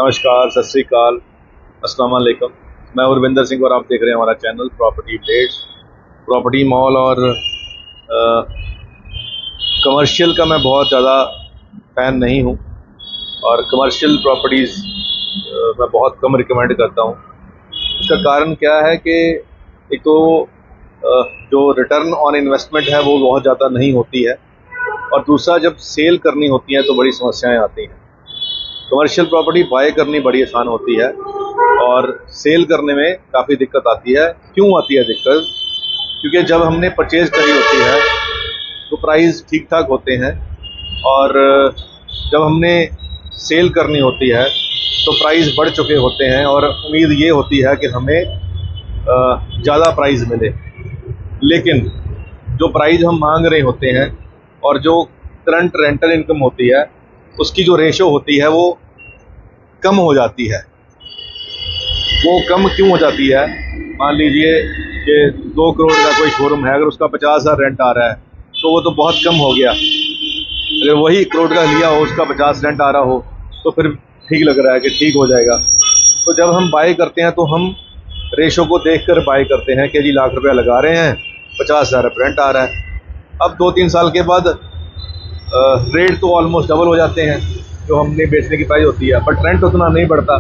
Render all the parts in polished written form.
नमस्कार, सत श्री अकाल, अस्सलाम वालेकुम। मैं उर्विंदर सिंह और आप देख रहे हैं हमारा channel property updates. Property mall और कमर्शियल का मैं बहुत ज़्यादा फ़ैन नहीं हूँ और कमर्शियल प्रॉपर्टीज़ मैं बहुत कम रिकमेंड करता हूँ। इसका कारण क्या है कि एक तो जो रिटर्न ऑन इन्वेस्टमेंट है वो बहुत ज़्यादा नहीं होती है, और दूसरा जब सेल करनी होती है तो बड़ी समस्याएं आती हैं। कमर्शियल प्रॉपर्टी बाय करनी बड़ी आसान होती है और सेल करने में काफ़ी दिक्कत आती है। क्यों आती है दिक्कत? क्योंकि जब हमने परचेज़ करी होती है तो प्राइस ठीक ठाक होते हैं, और जब हमने सेल करनी होती है तो प्राइस बढ़ चुके होते हैं और उम्मीद ये होती है कि हमें ज़्यादा प्राइस मिले। लेकिन जो प्राइस हम मांग रहे होते हैं और जो करंट रेंटल इनकम होती है उसकी जो रेशो होती है वो कम हो जाती है। वो कम क्यों हो जाती है? मान लीजिए कि 2 करोड़ का कोई शोरूम है, अगर उसका 50,000 रेंट आ रहा है तो वो तो बहुत कम हो गया। अगर वही 1 करोड़ का लिया हो, उसका 50 रेंट आ रहा हो तो फिर ठीक लग रहा है कि ठीक हो जाएगा। तो जब हम बाय करते हैं तो हम रेशो को देखकर बाय करते हैं कि जी लाख रुपया लगा रहे हैं, 50,000 रेंट आ रहा है। अब 2-3 साल के बाद रेट तो ऑलमोस्ट डबल हो जाते हैं जो हमने बेचने की प्राइस होती है, बट रेंट उतना नहीं बढ़ता,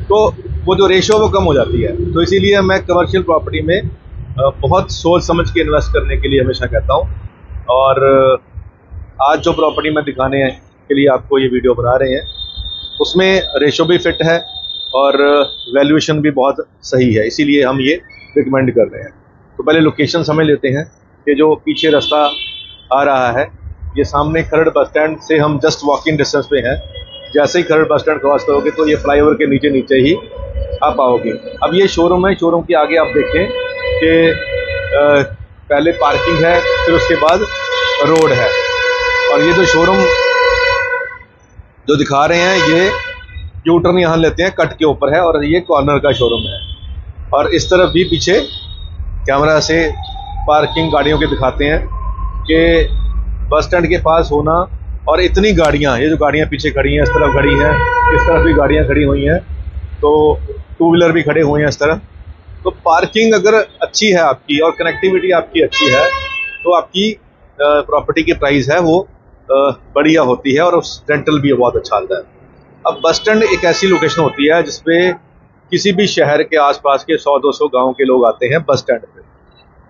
तो वो जो रेशो वो कम हो जाती है। तो इसीलिए मैं कमर्शियल प्रॉपर्टी में बहुत सोच समझ के इन्वेस्ट करने के लिए हमेशा कहता हूँ। और आज जो प्रॉपर्टी मैं दिखाने के लिए आपको ये वीडियो बना रहे हैं उसमें रेशो भी फिट है और वैल्यूएशन भी बहुत सही है, इसीलिए हम ये रिकमेंड कर रहे हैं। तो पहले लोकेशन समझ लेते हैं कि जो पीछे रास्ता आ रहा है ये सामने खरड़ बस स्टैंड से हम जस्ट वॉकिंग डिस्टेंस पे हैं। जैसे ही खरड़ बस स्टैंड क्रॉस करोगे तो ये फ्लाईओवर के नीचे ही आप आओगे। अब ये शोरूम है, शोरूम के आगे आप देखें कि पहले पार्किंग है, फिर उसके बाद रोड है। और ये जो शोरूम जो दिखा रहे हैं ये यू टर्न यहाँ लेते हैं, कट के ऊपर है, और ये कॉर्नर का शोरूम है। और इस तरफ भी पीछे कैमरा से पार्किंग गाड़ियों के दिखाते हैं कि बस स्टैंड के पास होना, और इतनी गाड़ियाँ, ये जो गाड़ियाँ पीछे खड़ी हैं, इस तरफ खड़ी हैं, इस तरफ भी गाड़ियाँ खड़ी हुई हैं, तो 2 व्हीलर भी खड़े हुए हैं इस तरफ। तो पार्किंग अगर अच्छी है आपकी और कनेक्टिविटी आपकी अच्छी है तो आपकी प्रॉपर्टी की प्राइस है वो बढ़िया होती है और उस रेंटल भी बहुत अच्छा आता है। अब बस स्टैंड एक ऐसी लोकेशन होती है जिसपे किसी भी शहर के आसपास के 100-200 गाँव के लोग आते हैं बस स्टैंड पे।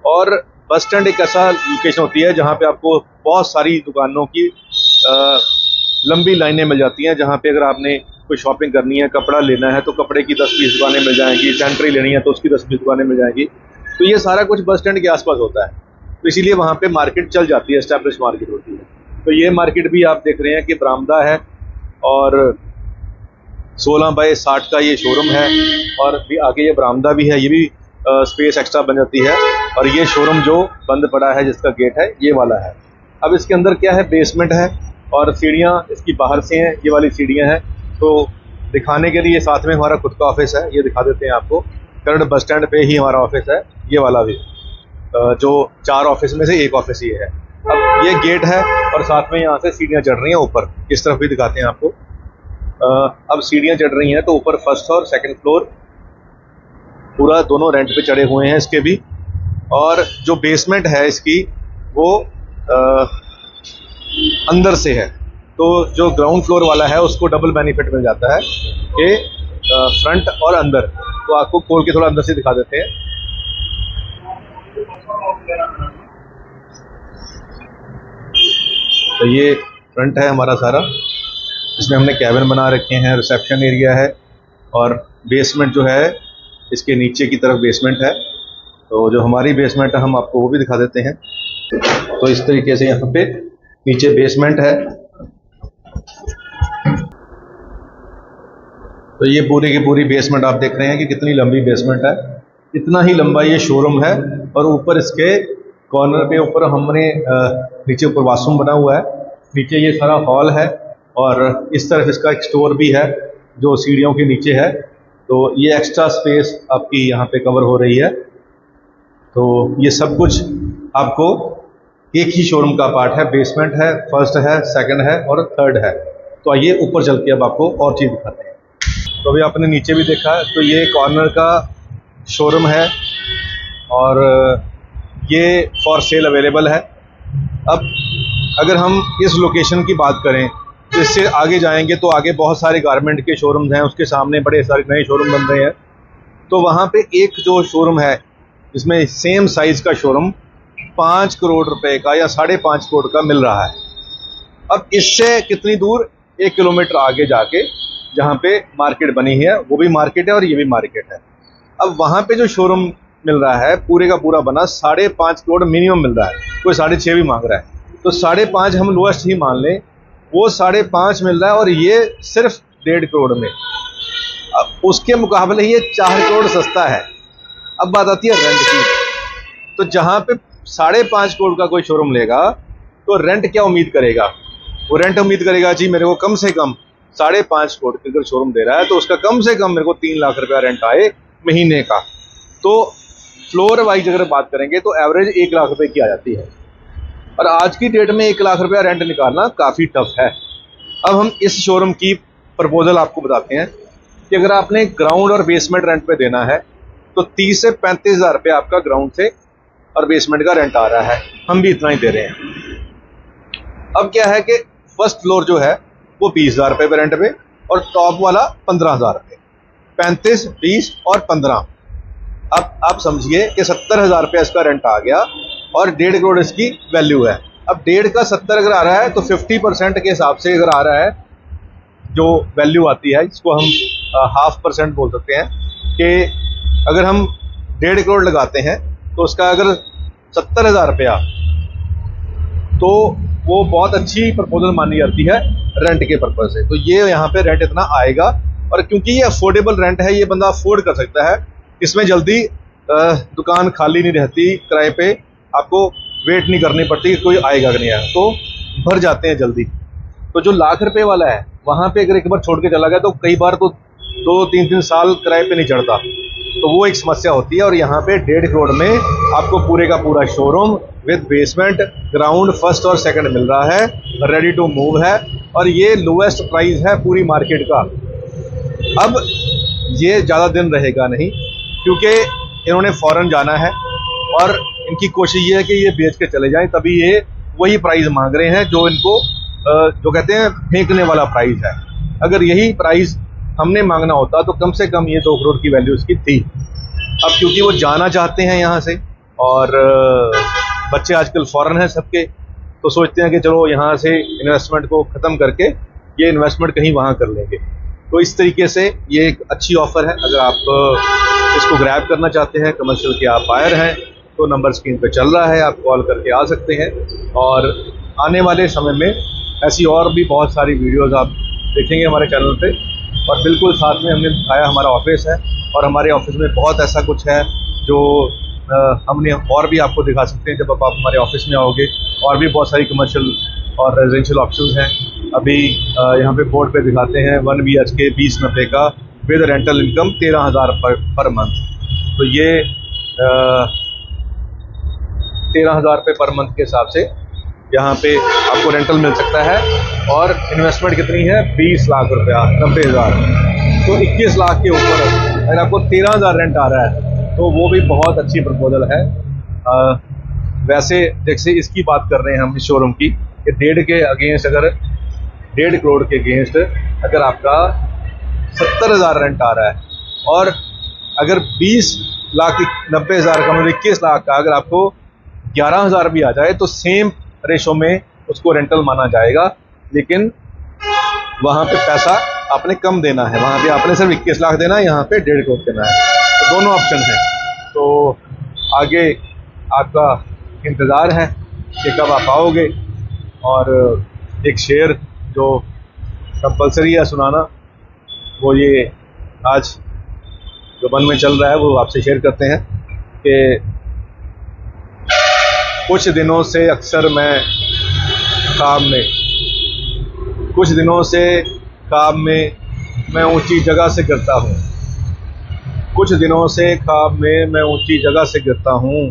और बस स्टैंड एक ऐसा लोकेशन होती है जहाँ पे आपको बहुत सारी दुकानों की लंबी लाइनें मिल जाती हैं, जहाँ पे अगर आपने कोई शॉपिंग करनी है, कपड़ा लेना है तो कपड़े की 10-20 दुकानें मिल जाएंगी, सैनिटरी लेनी है तो उसकी 10-20 दुकानें मिल जाएंगी। तो ये सारा कुछ बस स्टैंड के आसपास होता है, तो इसीलिए वहाँ पे मार्केट चल जाती है, एस्टैब्लिश मार्केट होती है। तो ये मार्केट भी आप देख रहे हैं कि बरामदा है और 16 बाय 60 का ये शोरूम है, और भी आगे ये बरामदा भी है, ये भी स्पेस एक्स्ट्रा बन जाती है। और ये शोरूम जो बंद पड़ा है जिसका गेट है ये वाला है। अब इसके अंदर क्या है, बेसमेंट है और सीढ़ियाँ इसकी बाहर से हैं, ये वाली सीढ़ियाँ हैं। तो दिखाने के लिए साथ में हमारा खुद का ऑफिस है, ये दिखा देते हैं आपको। खरड़ बस स्टैंड पे ही हमारा ऑफिस है, ये वाला भी, जो 4 ऑफिस में से एक ऑफिस ये है। अब ये गेट है और साथ में यहाँ से सीढ़ियाँ चढ़ रही हैं ऊपर, इस तरफ भी दिखाते हैं आपको। अब सीढ़ियाँ चढ़ रही हैं तो ऊपर फर्स्ट और सेकंड फ्लोर पूरा दोनों रेंट पे चढ़े हुए हैं इसके भी। और जो बेसमेंट है इसकी वो अंदर से है, तो जो ग्राउंड फ्लोर वाला है उसको डबल बेनिफिट मिल जाता है कि फ्रंट और अंदर। तो आपको खोल के थोड़ा अंदर से दिखा देते हैं। तो ये फ्रंट है हमारा सारा, इसमें हमने कैबिन बना रखे हैं, रिसेप्शन एरिया है, और बेसमेंट जो है इसके नीचे की तरफ बेसमेंट है। तो जो हमारी बेसमेंट है हम आपको वो भी दिखा देते हैं। तो इस तरीके से यहाँ पे नीचे बेसमेंट है। तो ये पूरी की पूरी बेसमेंट आप देख रहे हैं कि कितनी लंबी बेसमेंट है, इतना ही लंबा ये शोरूम है। और ऊपर इसके कॉर्नर पे ऊपर हमने नीचे ऊपर वाशरूम बना हुआ है, नीचे ये सारा हॉल है, और इस तरफ इसका एक स्टोर भी है जो सीढ़ियों के नीचे है। तो ये एक्स्ट्रा स्पेस आपकी यहाँ पे कवर हो रही है। तो ये सब कुछ आपको एक ही शोरूम का पार्ट है, बेसमेंट है, फर्स्ट है, सेकंड है और थर्ड है। तो आइए ऊपर चल के अब आपको और चीज़ दिखाते हैं। तो अभी आपने नीचे भी देखा है, तो ये कॉर्नर का शोरूम है और ये फॉर सेल अवेलेबल है। अब अगर हम इस लोकेशन की बात करें तो इससे आगे जाएंगे तो आगे बहुत सारे गारमेंट के शोरूम्स हैं, उसके सामने बड़े सारे नए शोरूम बन रहे हैं। तो वहाँ पे एक जो शोरूम है जिसमें सेम साइज़ का शोरूम 5 करोड़ रुपए का या 5.5 करोड़ का मिल रहा है। अब इससे कितनी दूर, 1 किलोमीटर आगे जाके जहाँ पे मार्केट बनी है, वो भी मार्केट है और ये भी मार्केट है। अब वहाँ पे जो शोरूम मिल रहा है पूरे का पूरा बना 5.5 करोड़ मिनिमम मिल रहा है, कोई 6.5 भी मांग रहा है, तो 5.5 हम लोएस्ट ही मान लें, वो 5.5 मिल रहा है और ये सिर्फ 1.5 करोड़ में। अब उसके मुकाबले ये 4 करोड़ सस्ता है। अब बात आती है रेंट की, तो जहाँ पे 5.5 करोड़ का कोई शोरूम लेगा तो रेंट क्या उम्मीद करेगा, वो रेंट उम्मीद करेगा जी मेरे को कम से कम 5.5 करोड़ का अगर शोरूम दे रहा है तो उसका कम से कम मेरे को 3 लाख रुपया रेंट आए महीने का। तो फ्लोर वाइज अगर बात करेंगे तो एवरेज 1 लाख रुपए की आ जाती है, और आज की डेट में 1 लाख रुपया रेंट निकालना काफ़ी टफ है। अब हम इस शोरूम की प्रपोजल आपको बताते हैं कि अगर आपने ग्राउंड और बेसमेंट रेंट पे देना है तो 30 से 35 हज़ार रुपये आपका ग्राउंड से और बेसमेंट का रेंट आ रहा है, हम भी इतना ही दे रहे हैं। अब क्या है कि फर्स्ट फ्लोर जो है वो 20 हज़ार रुपये पे रेंट पे और टॉप वाला 15 हज़ार रुपये, 35, 20 और 15। अब आप समझिए कि 70 हज़ार रुपये इसका रेंट आ गया और 1.5 करोड़ इसकी वैल्यू है। अब 1.5 का 70 अगर आ रहा है तो 50% के हिसाब से अगर आ रहा है जो वैल्यू आती है, इसको हम 0.5% बोल सकते हैं कि अगर हम 1.5 करोड़ लगाते हैं तो उसका अगर 70 हज़ार रुपया, तो वो बहुत अच्छी प्रपोजल मानी जाती है रेंट के पर्पज से। तो ये यहाँ पे रेंट इतना आएगा, और क्योंकि ये अफोर्डेबल रेंट है, ये बंदा अफोर्ड कर सकता है, इसमें जल्दी दुकान खाली नहीं रहती, किराए पे आपको वेट नहीं करनी पड़ती कि कोई आएगा कि नहीं आएगा, तो भर जाते हैं जल्दी। तो जो लाख रुपए वाला है वहाँ पे अगर एक बार छोड़ के चला गया तो कई बार तो 2-3 साल किराए पे नहीं चढ़ता, तो वो एक समस्या होती है। और यहाँ पे 1.5 करोड़ में आपको पूरे का पूरा showroom with basement, ground, first और सेकंड मिल रहा है, रेडी टू मूव है, और ये लोएस्ट प्राइस है पूरी मार्केट का। अब ये ज़्यादा दिन रहेगा नहीं, क्योंकि इन्होंने फॉरेन जाना है और इनकी कोशिश ये है कि ये बेच के चले जाएं, तभी ये वही प्राइस मांग रहे हैं जो इनको जो कहते हैं फेंकने वाला प्राइस है। अगर यही प्राइस हमने मांगना होता तो कम से कम ये 2 करोड़ की वैल्यू इसकी थी। अब क्योंकि वो जाना चाहते हैं यहाँ से, और बच्चे आजकल फॉरेन हैं सबके, तो सोचते हैं कि चलो यहाँ से इन्वेस्टमेंट को ख़त्म करके ये इन्वेस्टमेंट कहीं वहाँ कर लेंगे। तो इस तरीके से ये एक अच्छी ऑफ़र है। अगर आप इसको ग्रैब करना चाहते हैं, कमर्शियल के आप बायर हैं, तो नंबर स्क्रीन पे चल रहा है, आप कॉल करके आ सकते हैं। और आने वाले समय में ऐसी और भी बहुत सारी वीडियोस आप देखेंगे हमारे चैनल पे। और बिल्कुल साथ में हमने दिखाया हमारा ऑफिस है, और हमारे ऑफिस में बहुत ऐसा कुछ है जो हमने और भी आपको दिखा सकते हैं जब आप हमारे ऑफिस में आओगे। और भी बहुत सारी कमर्शियल और रेजिडेंशियल ऑप्शंस हैं। अभी यहाँ पे बोर्ड पे दिखाते हैं 1 BHK 20-90 का with rental income 13,000 per month. तो ये 13,000 रुपये पर मंथ के हिसाब से यहाँ पे आपको रेंटल मिल सकता है। और इन्वेस्टमेंट कितनी है, 20 लाख रुपया, 90,000, तो 21 लाख के ऊपर अगर आपको 13,000 रेंट आ रहा है तो वो भी बहुत अच्छी प्रपोजल है। वैसे जैसे इसकी बात कर रहे हैं हम इस शोरूम की, कि 1.5 के अगेंस्ट, अगर 1.5 करोड़ के अगेंस्ट अगर आपका 70,000 रेंट आ रहा है, और अगर 20,90,000 का मतलब 21 लाख का अगर आपको 11,000 भी आ जाए तो सेम रेशो में उसको रेंटल माना जाएगा। लेकिन वहाँ पे पैसा आपने कम देना है, वहाँ पे आपने सिर्फ 21 लाख देना है, यहाँ पे 1.5 करोड़ देना है। तो दोनों ऑप्शन हैं। तो आगे आपका इंतज़ार है कि कब आप आओगे। और एक शेर जो कंपलसरी है सुनाना, वो ये आज जो मन में चल रहा है वो आपसे शेयर करते हैं कि कुछ दिनों से अक्सर मैं ख्वाब में, कुछ दिनों से ख्वाब में मैं ऊंची जगह से गिरता हूँ, कुछ दिनों से ख्वाब में मैं ऊंची जगह से गिरता हूँ,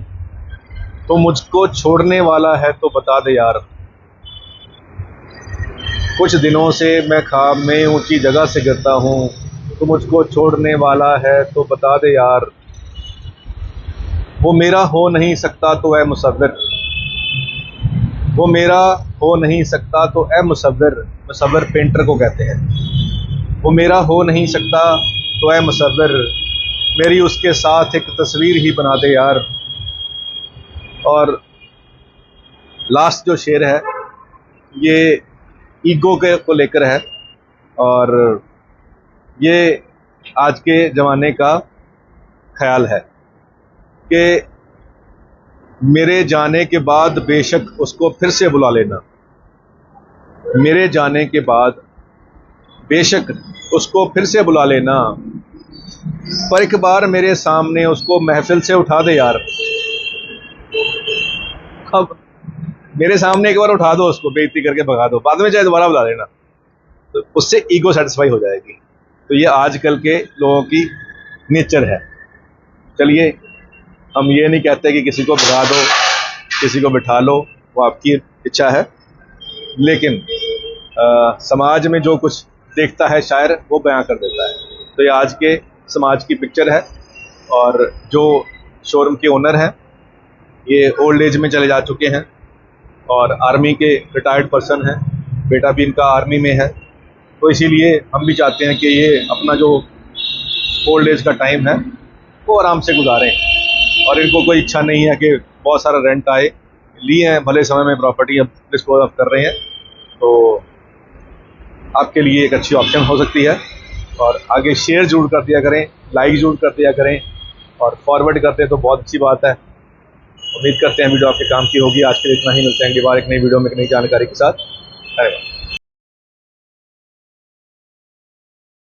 तो मुझको छोड़ने वाला है तो बता दे यार। कुछ दिनों से मैं ख्वाब में ऊंची जगह से गिरता हूँ, तू मुझको छोड़ने वाला है तो बता दे यार, वो मेरा हो नहीं सकता तो ऐ मुसव्विर, वो मेरा हो नहीं सकता तो ऐ मुसव्विर, मुसव्विर पेंटर को कहते हैं। वो मेरा हो नहीं सकता तो ऐ मुसव्विर, मेरी उसके साथ एक तस्वीर ही बना दे यार। और लास्ट जो शेर है ये ईगो के को लेकर है, और ये आज के ज़माने का ख्याल है कि मेरे जाने के बाद बेशक उसको फिर से बुला लेना, मेरे जाने के बाद बेशक उसको फिर से बुला लेना, पर एक बार मेरे सामने उसको महफिल से उठा दे यार। अब मेरे सामने एक बार उठा दो, उसको बेइज्जती करके भगा दो, बाद में चाहे दोबारा बुला लेना, तो उससे ईगो सेटिस्फाई हो जाएगी। तो ये आजकल के लोगों की नेचर है। चलिए, हम ये नहीं कहते कि किसी को भगा दो, किसी को बिठा लो, वो आपकी इच्छा है, लेकिन समाज में जो कुछ देखता है शायर वो बयां कर देता है। तो ये आज के समाज की पिक्चर है। और जो शोरूम के ओनर हैं ये ओल्ड एज में चले जा चुके हैं और आर्मी के रिटायर्ड पर्सन हैं, बेटा भी इनका आर्मी में है। तो इसीलिए हम भी चाहते हैं कि ये अपना जो ओल्ड एज का टाइम है वो आराम से गुजारें, और इनको कोई इच्छा नहीं है कि बहुत सारा रेंट आए। लिए हैं भले समय में प्रॉपर्टी, अब डिस्पोज ऑफ कर रहे हैं, तो आपके लिए एक अच्छी ऑप्शन हो सकती है। और आगे शेयर जरूर कर दिया करें, लाइक जरूर कर दिया करें, और फॉरवर्ड करते हैं तो बहुत अच्छी बात है। उम्मीद करते हैं वीडियो आपके काम की होगी। आज के लिए इतना ही, मिलते हैं अगली बार एक नई वीडियो में एक नई जानकारी के साथ। धन्यवाद।